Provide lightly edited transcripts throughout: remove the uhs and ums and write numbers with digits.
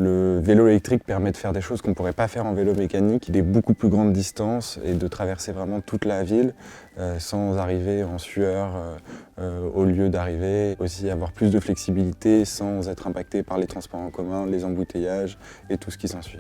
Le vélo électrique permet de faire des choses qu'on ne pourrait pas faire en vélo mécanique, des beaucoup plus grandes distances et de traverser vraiment toute la ville sans arriver en sueur au lieu d'arriver. Aussi avoir plus de flexibilité sans être impacté par les transports en commun, les embouteillages et tout ce qui s'ensuit.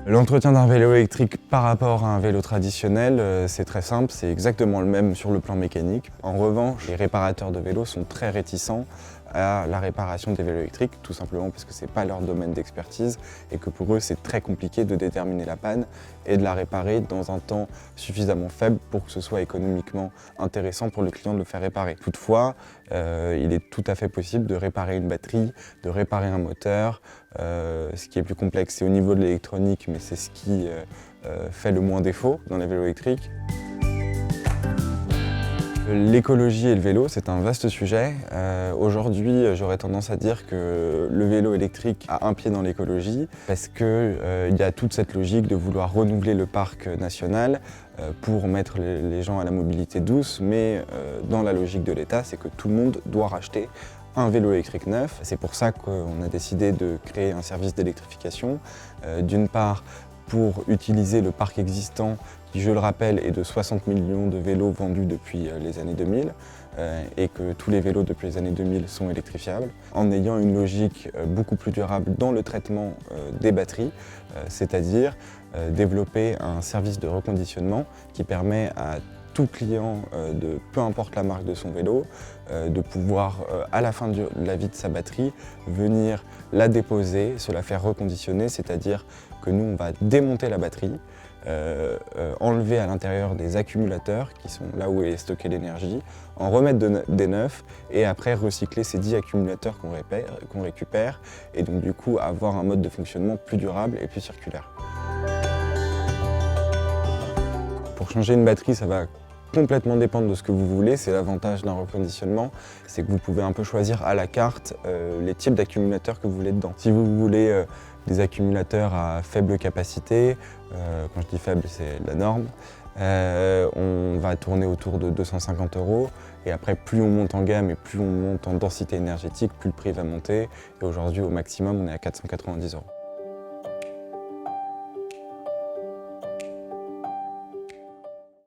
L'entretien d'un vélo électrique par rapport à un vélo traditionnel, c'est très simple, c'est exactement le même sur le plan mécanique. En revanche, les réparateurs de vélos sont très réticents à la réparation des vélos électriques, tout simplement parce que ce n'est pas leur domaine d'expertise et que pour eux c'est très compliqué de déterminer la panne et de la réparer dans un temps suffisamment faible pour que ce soit économiquement intéressant pour le client de le faire réparer. Toutefois, il est tout à fait possible de réparer une batterie, de réparer un moteur. Ce qui est plus complexe, c'est au niveau de l'électronique, mais c'est ce qui fait le moins défaut dans les vélos électriques. L'écologie et le vélo, c'est un vaste sujet. Aujourd'hui, j'aurais tendance à dire que le vélo électrique a un pied dans l'écologie parce qu'il y a toute cette logique de vouloir renouveler le parc national pour mettre les gens à la mobilité douce, mais dans la logique de l'État, c'est que tout le monde doit racheter un vélo électrique neuf. C'est pour ça qu'on a décidé de créer un service d'électrification. D'une part, pour utiliser le parc existant qui, je le rappelle, est de 60 millions de vélos vendus depuis les années 2000 et que tous les vélos depuis les années 2000 sont électrifiables, en ayant une logique beaucoup plus durable dans le traitement des batteries, c'est-à-dire développer un service de reconditionnement qui permet à tout client, peu importe la marque de son vélo, de pouvoir, à la fin de la vie de sa batterie, venir la déposer, se la faire reconditionner, c'est-à-dire que nous, on va démonter la batterie, enlever à l'intérieur des accumulateurs, qui sont là où est stockée l'énergie, en remettre des neufs et après recycler ces 10 accumulateurs qu'on récupère et donc du coup avoir un mode de fonctionnement plus durable et plus circulaire. Pour changer une batterie, ça va complètement dépendre de ce que vous voulez. C'est l'avantage d'un reconditionnement, c'est que vous pouvez un peu choisir à la carte les types d'accumulateurs que vous voulez dedans. Si vous voulez des accumulateurs à faible capacité, quand je dis faible, c'est la norme, on va tourner autour de 250 € et après plus on monte en gamme et plus on monte en densité énergétique, plus le prix va monter et aujourd'hui au maximum on est à 490 €.